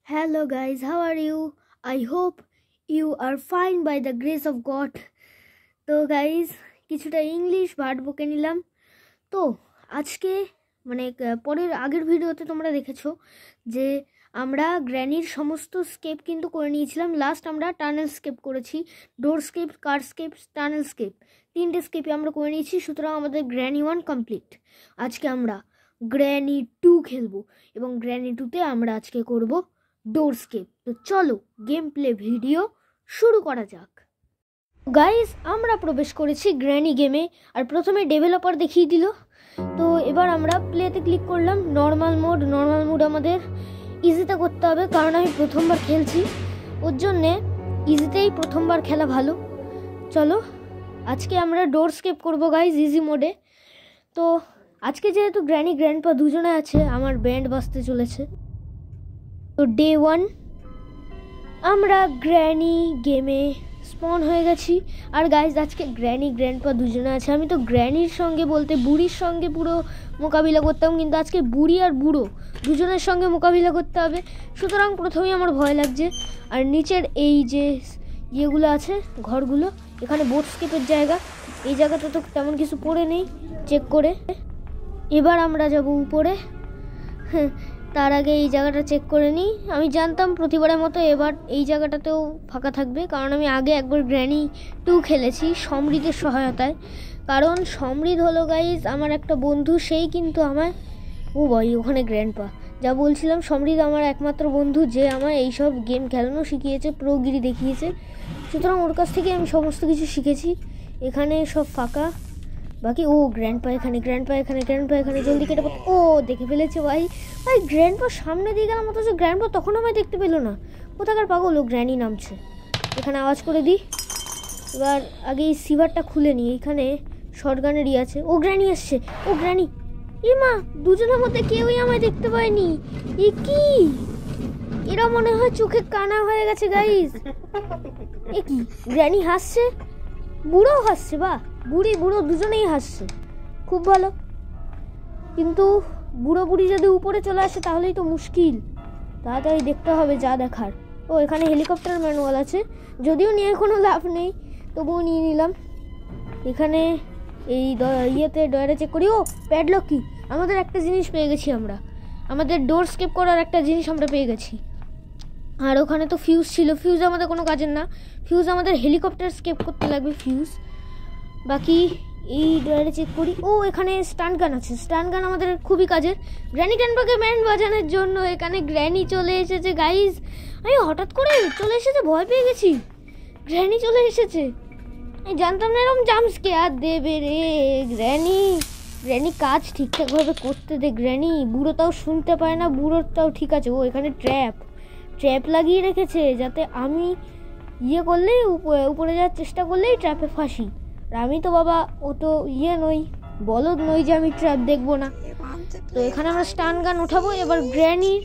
Hello guys, how are you? I hope you are fine by the grace of God. তো guys কিছুটা English verb বকে নিলাম। তো আজকে পরের আগের ভিডিওতে তোমরা দেখেছো যে আমরা গ্র্যানির সমস্ত স্কেপ কিন্তু করে নিয়েছিলাম। লাস্ট আমরা টানেল স্কেপ করেছি, ডোর স্কেপ, কার স্কেপ, টানেল স্কেপ, তিনটে স্কেপই আমরা করে নিয়েছি। সুতরাং আমাদের গ্র্যানি 1 কমপ্লিট। আজকে আমরা গ্র্যানি 2 খেলবো এবং গ্র্যানি 2তে আমরা আজকে করব ডোর স্কেপ। তো চলো গেম প্লে ভিডিও শুরু করা যাক। গাইজ আমরা প্রবেশ করেছি গ্র্যানি গেমে, আর প্রথমে ডেভেলপার দেখিয়ে দিল। তো এবার আমরা প্লেতে ক্লিক করলাম। নর্মাল মোড আমাদের ইজিতে করতে হবে, কারণ আমি প্রথমবার খেলছি, ওর জন্যে ইজিতেই প্রথমবার খেলা ভালো। চলো আজকে আমরা ডোর স্কেপ করবো গাইজ ইজি মোডে। তো আজকে যেহেতু গ্র্যানি গ্র্যান্ডপা দুজনে আছে, আমার ব্যান্ড বাজতে চলেছে। তো ডে 1 আমরা গ্র্যানি গেমে স্পন হয়ে গেছি। আর গাইজ আজকে গ্র্যানি গ্র্যান্ডপা দুজনে আছে। আমি তো গ্র্যানির সঙ্গে বলতে বুড়ির সঙ্গে পুরো মোকাবিলা করতাম, কিন্তু আজকে বুড়ি আর বুড়ো দুজনের সঙ্গে মোকাবিলা করতে হবে। সুতরাং প্রথমেই আমার ভয় লাগছে। আর নিচের এই যে ইয়েগুলো আছে ঘরগুলো, এখানে বোট স্কেপের জায়গা, এই জায়গাটা তো তেমন কিছু পড়ে নেই, চেক করে। এবার আমরা যাব উপরে। তার আগে এই জায়গাটা চেক করে নিই। আমি জানতাম প্রতিবারের মতো এবার এই জায়গাটাতেও ফাঁকা থাকবে, কারণ আমি আগে একবার গ্র্যানি 2 খেলেছি সমৃদ্ধের সহায়তায়। কারণ সমৃদ্ধ হলো গাইজ আমার একটা বন্ধু, সেই কিন্তু আমায় ওখানে গ্র্যান্ডপা যা বলছিলাম, সমৃদ্ধ আমার একমাত্র বন্ধু যে আমায় এইসব গেম খেলানো শিখিয়েছে, প্রোগিরি দেখিয়েছে। সুতরাং ওর কাছ থেকে আমি সমস্ত কিছু শিখেছি। এখানে সব ফাঁকা, বাকি গ্র্যান্ডপা এখানে জলদি কেটে পড়তে। দেখে ফেলেছে ভাই গ্র্যান্ডপা সামনে দিয়ে গেলাম, অথচ গ্র্যান্ডপা তখন আমায় দেখতে পেলো না। কোথাকার পাগল, গ্র্যানি নামছে। এখানে আওয়াজ করে দিই। এবার আগে এই সিভারটা খুলে নিই, এখানে শর্টগানেরই আছে। গ্র্যানি আসছে, গ্র্যানি। মা, দুজনের মধ্যে কেউই আমায় দেখতে পায়নি। এ কি, এরা মনে হয় চোখে কানা হয়ে গেছে গাইজ। এ কি, গ্র্যানি হাসছে, বুড়োও হাসছে, বাহ, বুড়ো দুজনেই হাসছে, খুব ভালো। কিন্তু বুড়ি যদি উপরে চলে আসে তাহলেই তো মুশকিল। তাড়াতাড়ি দেখতে হবে যা দেখার। এখানে হেলিকপ্টার ম্যানুয়াল আছে, যদিও নিয়ে কোনো লাভ নেই, তবুও নিয়ে নিলাম। এখানে এই ইয়েতে ডয়ারে চেক করি। প্যাডলক কি, আমাদের একটা জিনিস পেয়ে গেছি আমরা, আমাদের ডোর স্কেপ করার একটা জিনিস আমরা পেয়ে গেছি। আর ওখানে তো ফিউজ ছিল, ফিউজ আমাদের কোনো কাজের না, ফিউজ আমাদের হেলিকপ্টার স্কেপ করতে লাগবে ফিউজ। বাকি এই ডয়ারে চেক করি। এখানে স্টান গান আছে, স্টান গান আমাদের খুবই কাজের গ্র্যানি গ্র্যান্ডপাকে ব্যান্ড বাজানোর জন্য। এখানে গ্র্যানি চলে এসেছে গাইজ, আমি হঠাৎ করে চলে এসেছে, ভয় পেয়ে গেছি। গ্র্যানি চলে এসেছে, আমি জানতাম না এরকম জাম্পস্কেয়ার দেবে রে। গ্র্যানি কাজ ঠিকঠাকভাবে করতে দে গ্র্যানি। বুড়োটাও শুনতে পায় না, বুড়োটাও ঠিক আছে। এখানে ট্র্যাপ লাগিয়ে রেখেছে, যাতে আমি ইয়ে করলেই উপরে যাওয়ার চেষ্টা করলেই ট্র্যাপে ফাঁসি। আর আমি তো বাবা তো নই, বলদ নই যে আমি ট্র্যাপ দেখবো না। তো এখানে আমরা স্টান গান উঠাবো। এবার গ্র্যানির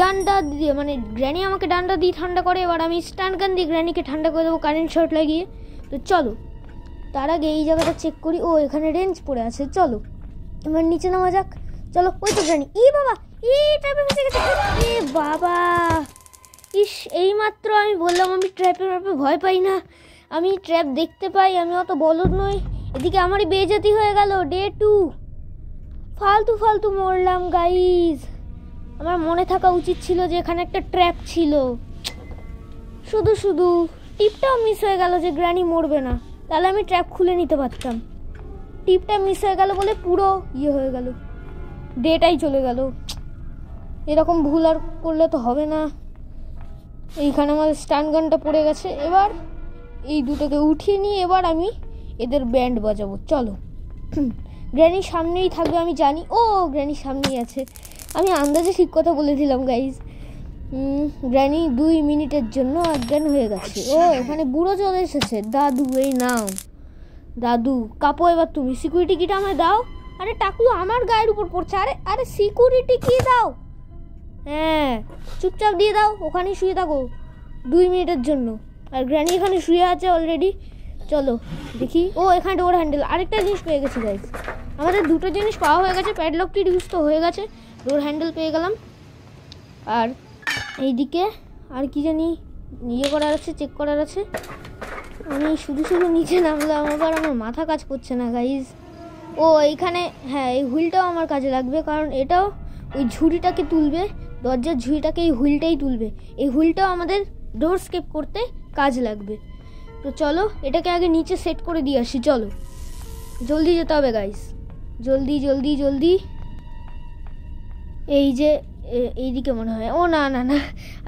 ডান্ডা দিয়ে, গ্র্যানি আমাকে ডান্ডা দিয়ে ঠান্ডা করে, এবার আমি স্টান গান দিয়ে গ্র্যানিকে ঠান্ডা করে দেবো কারেন্ট শর্ট লাগিয়ে। তো চলো তার আগে এই জায়গাটা চেক করি। এখানে রেঞ্জ পড়ে আছে, চলো এবার নিচে নামা যাক। চলো, তো গ্র্যানি, বাবা ট্র্যাপে ফেসে গেছে। বাবা, এইমাত্র আমি বললাম আমি ট্র্যাপে ভয় পাই না, আমি ট্র্যাপ দেখতে পাই, আমি অত বলদ নই। এদিকে আমারই বেইজ্জতি হয়ে গেল। ডে 2 ফালতু মরলাম গাইজ। আমার মনে থাকা উচিত ছিল যে এখানে একটা ট্র্যাপ ছিল, শুধু টিপটাও মিস হয়ে গেল যে গ্র্যানি মরবে না, তাহলে আমি ট্র্যাপ খুলে নিতে পারতাম। টিপটা মিস হয়ে গেল বলে পুরো হয়ে গেল, ডেটাই চলে গেল। এরকম ভুল আর করলে তো হবে না। এইখানে আমাদের স্টান গানটা পড়ে গেছে। এবার এই দুটোকে উঠিয়ে নিয়ে এবার আমি এদের ব্যান্ড বাজাবো। চলো, গ্র্যানি সামনেই থাকবে আমি জানি। গ্র্যানি সামনেই আছে, আমি আন্দাজে ঠিক কথা বলে দিলাম গাইজ। গ্র্যানি 2 মিনিটের জন্য অজ্ঞান হয়ে গেছে। এখানে বুড়ো চলে এসেছে। দাদু, এই নাও দাদু, কাপো এবার তুমি। সিকিউরিটি কিটা আমায় দাও। আরে টাকলু আমার গায়ের উপর পড়ছে। আরে সিকিউরিটি কি দাও, হ্যাঁ চুপচাপ দিয়ে দাও, ওখানেই শুয়ে থাকো 2 মিনিটের জন্য। আর গ্র্যানি এখানে শুয়ে আছে অলরেডি। চলো দেখি। এখানে ডোর হ্যান্ডেল, আরেকটা জিনিস পেয়ে গেছি গাইজ। আমাদের দুটো জিনিস পাওয়া হয়ে গেছে, প্যাডলক কি ইউজ তো হয়ে গেছে, ডোর হ্যান্ডেল পেয়ে গেলাম। আর এইদিকে আর কি জানি ইয়ে করার আছে, চেক করার আছে। আমি শুধু শুধু নিচে নামলাম, আবার আমার মাথা কাজ করছে না গাইজ। ও এইখানে হ্যাঁ, এই হুইলটাও আমার কাজে লাগবে, কারণ এটাও ওই ঝুড়িটাকে তুলবে, দরজার ঝুড়িটাকে এই হুইলটাই তুলবে। এই হুইলটাও আমাদের ডোর স্কেপ করতে কাজ লাগবে। তো চলো এটাকে আগে নিচে সেট করে দিয়ে আসি। চলো জলদি যেতে হবে গাইজ, জলদি জলদি জলদি। এই যে এইদিকে মনে হয়, ও না না না,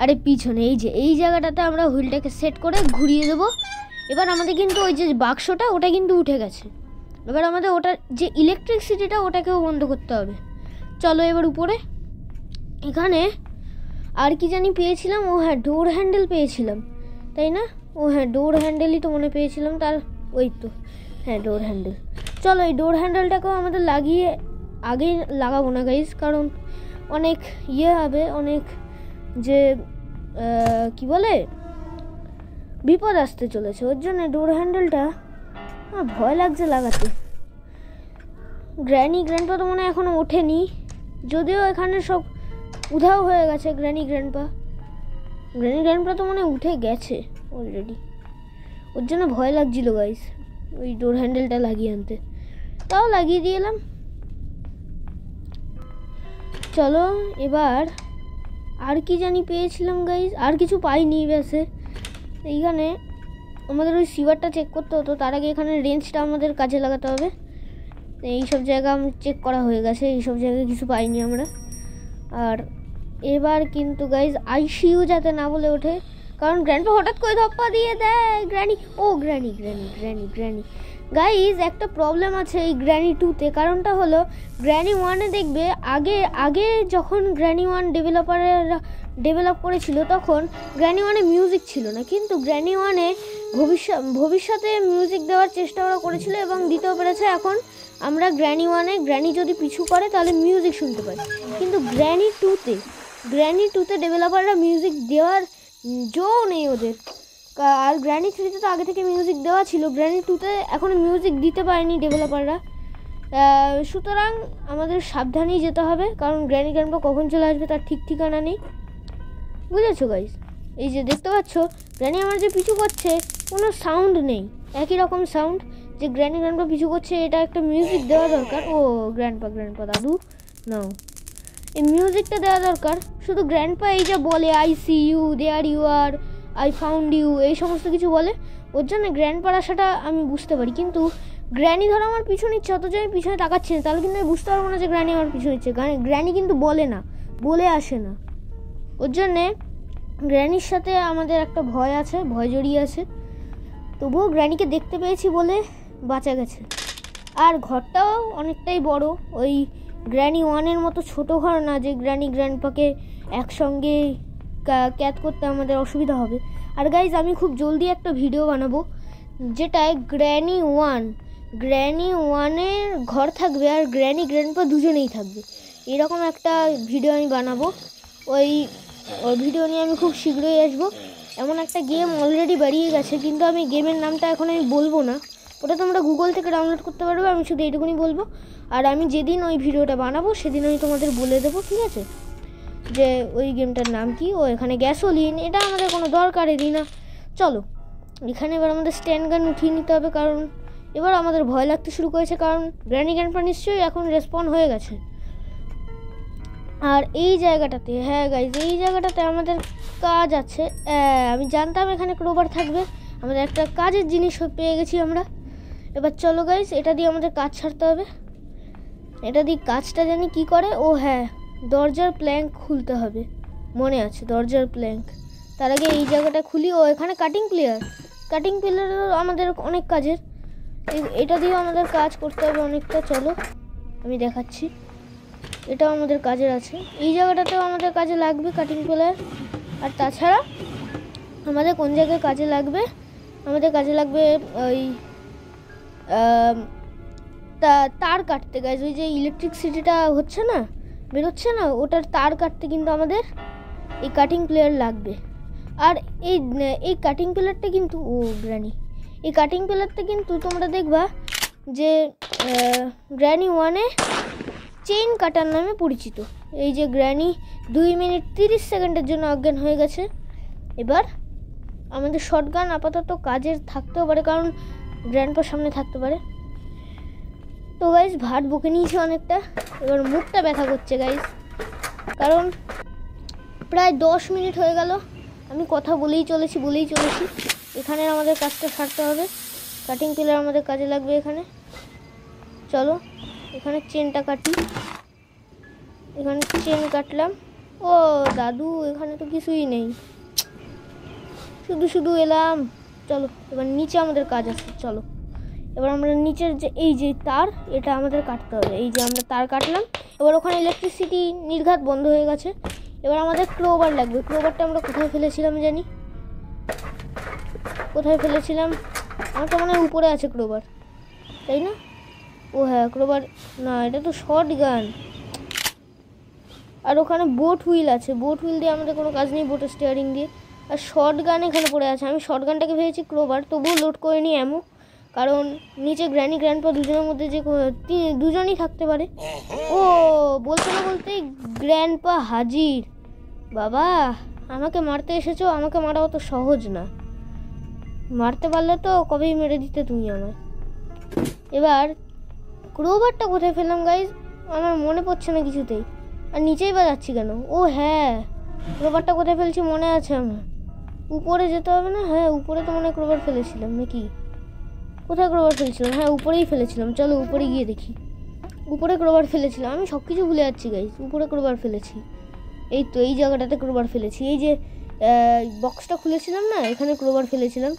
আরে পিছনে এই যে এই জায়গাটাতে আমরা হুইলটাকে সেট করে ঘুরিয়ে দেবো। এবার আমাদের কিন্তু ওই যে বাক্সটা ওটা কিন্তু উঠে গেছে। এবার আমাদের ওটার যে ইলেকট্রিসিটিটা ওটাকেও বন্ধ করতে হবে। চলো এবার উপরে। এখানে আর কি জানি পেয়েছিলাম, ও হ্যাঁ ডোর হ্যান্ডেল পেয়েছিলাম, তাই না? ও হ্যাঁ ডোর হ্যান্ডেলই তো মনে পেয়েছিলাম, তার ওই তো হ্যাঁ ডোর হ্যান্ডেল। চলো এই ডোর হ্যান্ডেলটাকেও আমাদের লাগিয়ে, আগে লাগাবো না গাইজ, কারণ অনেক ইয়ে হবে, অনেক যে কি বলে বিপদ আসতে চলেছে। ওর জন্য ডোর হ্যান্ডেলটা আমার ভয় লাগছে লাগাতে। গ্র্যান্ডপা তো মনে হয় এখনও ওঠেনি, যদিও এখানে সব উধাও হয়ে গেছে। গ্র্যান্ডপা তো মনে হয় উঠে গেছে অলরেডি। ওর জন্য ভয় লাগছিল গাইস ওই ডোর হ্যান্ডেলটা লাগিয়ে আনতে, তাও লাগিয়ে দিয়ে এলাম। চলো এবার আর কি জানি পেয়েছিলাম গাইস, আর কিছু পাইনি বেশে। এইখানে আমাদের ওই সিভারটা চেক করতে হতো, তার আগে এখানে রেঞ্জটা আমাদের কাজে লাগাতে হবে। এইসব জায়গা চেক করা হয়ে গেছে, এইসব জায়গায় কিছু পাইনি আমরা। আর এবার কিন্তু গাইজ আইসিইউ যাতে না বলে ওঠে, কারণ গ্র্যান্ডপা হঠাৎ করে ধপ্পা দিয়ে দেয়। গ্র্যানি গাইজ একটা প্রবলেম আছে এই গ্র্যানি 2-তে। কারণটা হলো গ্র্যানি 1-এ দেখবে আগে যখন গ্র্যানি 1 ডেভেলপ করেছিল তখন গ্র্যানি 1-এ মিউজিক ছিল না, কিন্তু গ্র্যানি 1-এ ভবিষ্যতে মিউজিক দেওয়ার চেষ্টা ওরা করেছিল এবং দিতেও পেরেছে। এখন আমরা গ্র্যানি 1-এ গ্র্যানি যদি পিছু করে তাহলে মিউজিক শুনতে পাই, কিন্তু গ্র্যানি 2-তে ডেভেলপাররা মিউজিক দেওয়ার জো নেই ওদের। আর গ্র্যানি 3-তে তো আগে থেকে মিউজিক দেওয়া ছিল, গ্র্যানি 2-তে এখনও মিউজিক দিতে পারেনি ডেভেলপাররা। সুতরাং আমাদের সাবধানেই যেতে হবে, কারণ গ্র্যান্ডপা কখন চলে আসবে তার ঠিক ঠিকানা নেই। বুঝেছো গাইস? এই যে দেখতে পাচ্ছ গ্র্যানি আমার যে পিছু করছে কোনো সাউন্ড নেই, একই রকম সাউন্ড যে গ্র্যান্ডপা পিছু করছে। এটা একটা মিউজিক দেওয়া দরকার। ও গ্র্যান্ডপা দাদু নাও, এই মিউজিকটা দেওয়া দরকার। শুধু গ্র্যান্ডপা এই যে বলে I see you, there you are, I found you, এই সমস্ত কিছু বলে, ওর জন্য গ্র্যান্ডপার আসাটা আমি বুঝতে পারি। কিন্তু গ্র্যানি ধরো আমার পিছু নিচ্ছে, অথচ আমি পিছনে তাকাচ্ছি না, তাহলে কিন্তু আমি বুঝতে পারবো না যে গ্র্যানি আমার পিছু নিচ্ছে। গ্র্যানি কিন্তু বলে আসে না। ওর জন্যে গ্র্যানির সাথে আমাদের একটা ভয় আছে, ভয় জড়িয়ে আছে। তবুও গ্র্যানিকে দেখতে পেয়েছি বলে বাঁচা গেছে। আর ঘরটাও অনেকটাই বড়, ওই গ্র্যানি 1-এর মতো ছোট ঘর না যে গ্র্যান্ডপাকে একসঙ্গে ক্যাচ করতে আমাদের অসুবিধা হবে। আর গাইজ আমি খুব জলদি একটা ভিডিও বানাবো যেটায় গ্র্যানি 1-এর ঘর থাকবে আর গ্র্যান্ডপা দুজনেই থাকবে, এরকম একটা ভিডিও আমি বানাবো। ওই ভিডিও নিয়ে আমি খুব শীঘ্রই আসবো। এমন একটা গেম অলরেডি বেরিয়ে গেছে, কিন্তু আমি গেমের নামটা এখন আমি বলবো না, ওটা তোমরা গুগল থেকে ডাউনলোড করতে পারবে। আমি শুধু এইটুকুনি বলবো। আর আমি যেদিন ওই ভিডিওটা বানাবো সেদিন আমি তোমাদের বলে দেবো, ঠিক আছে, যে ওই গেমটার নাম কি। ও এখানে গ্যাসোলিন, এটা আমাদের কোনো দরকারেরই না। চলো এখানে এবার আমাদের স্ট্যান্ড গান উঠিয়ে নিতে হবে, কারণ এবার আমাদের ভয় লাগতে শুরু করেছে, কারণ গ্র্যান্ডপা নিশ্চয়ই এখন রেসপন্ড হয়ে গেছে। আর এই জায়গাটাতে, হ্যাঁ গাইজ এই জায়গাটাতে আমাদের কাজ আছে। আমি জানতাম এখানে ক্রোবার থাকবে, আমাদের একটা কাজের জিনিস পেয়ে গেছি আমরা। এবার চলো গাইজ এটা দিয়ে আমাদের কাজ ছাড়তে হবে। এটা দিয়ে কাজটা জানি কি করে। ও হ্যাঁ, দরজার প্ল্যাঙ্ক খুলতে হবে, মনে আছে দরজার প্ল্যাঙ্ক। তার আগে এই জায়গাটা খুলি। ও এখানে কাটিং প্লেয়ার আমাদের অনেক কাজের, এটা দিয়েও আমাদের কাজ করতে হবে অনেকটা। চলো আমি দেখাচ্ছি, এটাও আমাদের কাজের আছে। এই জায়গাটাতেও আমাদের কাজে লাগবে কাটিং প্লেয়ার। আর তাছাড়া আমাদের কোন জায়গায় কাজে লাগবে, আমাদের কাজে লাগবে ওই তার কাটতে। গাইজ ওই যে ইলেকট্রিসিটিটা বেরোচ্ছে না, ওটার তার কাটতে কিন্তু আমাদের এই কাটিং প্লেয়ার লাগবে। আর এই কাটিং প্লেয়ারটা কিন্তু এই কাটিং প্লেয়ারটা কিন্তু তোমরা দেখবা যে গ্র্যানি 1-এ চেইন কাটার নামে পরিচিত। এই যে গ্র্যানি 2 মিনিট 30 সেকেন্ডের জন্য অজ্ঞান হয়ে গেছে। এবার আমাদের শটগান আপাতত কাজের থাকতেও পারে, কারণ গ্র্যান্ডপার সামনে থাকতে পারে। তো গাইজ ভাট বকে নিয়েছে অনেকটা, এবার মুখটা ব্যথা করছে গাইজ, কারণ প্রায় 10 মিনিট হয়ে গেল আমি কথা বলেই চলেছি। এখানে আমাদের কাজটা সারতে হবে। কাটিং পিলার আমাদের কাজে লাগবে এখানে। চলো এখানে চেনটা কাটি। এখানে চেন কাটলাম। ও দাদু, এখানে তো কিছুই নেই, শুধু এলাম। চলো এবার নিচে আমাদের কাজ আছে। চলো এবার আমরা নিচের যে এই যে তার, এটা আমাদের কাটতে হবে। এই যে আমরা তার কাটলাম। এবার ওখানে ইলেকট্রিসিটি নির্ঘাত বন্ধ হয়ে গেছে। এবার আমাদের ক্রোবার লাগবে। ক্রোবারটা আমরা কোথায় ফেলেছিলাম জানি, কোথায় ফেলেছিলাম? আমার তো মনে হয় উপরে আছে ক্রোবার, তাই না? ও হ্যাঁ ক্রোবার, না এটা তো শর্ট গান। আর ওখানে বোট হুইল আছে, বোট হুইল দিয়ে আমাদের কোনো কাজ নেই, বোটের স্টিয়ারিং দিয়ে। আর শর্ট গান এখানে পড়ে আছে। আমি শর্ট গানটাকে ভেবেছি ক্রোবার, তবুও লোড করে নিই এমো, কারণ নিচে গ্র্যানি গ্র্যান্ডপা দুজনের মধ্যে যে দুজনই থাকতে পারে। ও বলতে না বলতেই গ্র্যান্ডপা হাজির। বাবা আমাকে মারতে এসেছো, আমাকে মারা অত সহজ না। মারতে পারলে তো কবেই মেরে দিতে তুমি আমায়। এবার ক্রোবারটা কোথায় ফেললাম গাইজ, আমার মনে পড়ছে না কিছুতেই। আর নিচেই বা যাচ্ছি কেন? ও হ্যাঁ ক্রোবারটা কোথায় ফেলছি মনে আছে আমার। উপরে যেতে হবে না? হ্যাঁ উপরে তো মনে হয় ক্রোবার ফেলেছিলাম নাকি? কোথায় ক্রোবার ফেলেছিলাম? হ্যাঁ উপরেই ফেলেছিলাম। চলো উপরে গিয়ে দেখি। উপরে ক্রোবার ফেলেছিলাম, আমি সব কিছু ভুলে যাচ্ছি গাইজ। উপরে ক্রোবার ফেলেছি, এই তো এই জায়গাটাতে ক্রোবার ফেলেছি। এই যে বক্সটা খুলেছিলাম না, এখানে ক্রোবার ফেলেছিলাম।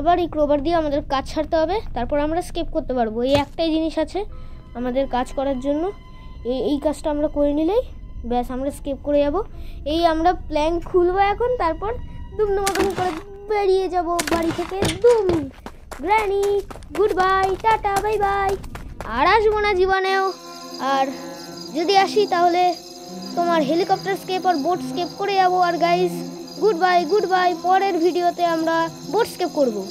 এবার এই ক্রোবার দিয়ে আমাদের কাজ ছাড়তে হবে, তারপর আমরা স্কেপ করতে পারবো। এই একটাই জিনিস আছে আমাদের কাজ করার জন্য, এই কাজটা আমরা করে নিলেই ব্যাস আমরা স্কেপ করে যাব। এই আমরা প্ল্যাঙ্ক খুলবো এখন, তারপর দুম মতন করে বেরিয়ে যাব বাড়ি থেকে। দুম granny goodbye, tata bye bye. আর আসবো না জীবনেও। আর যদি আসি তাহলে তোমার হেলিকপ্টার স্কেপ আর বোট স্কেপ করে যাবো। আর গাইস গুড বাই। পরের ভিডিওতে আমরা বোট স্কেপ করবো।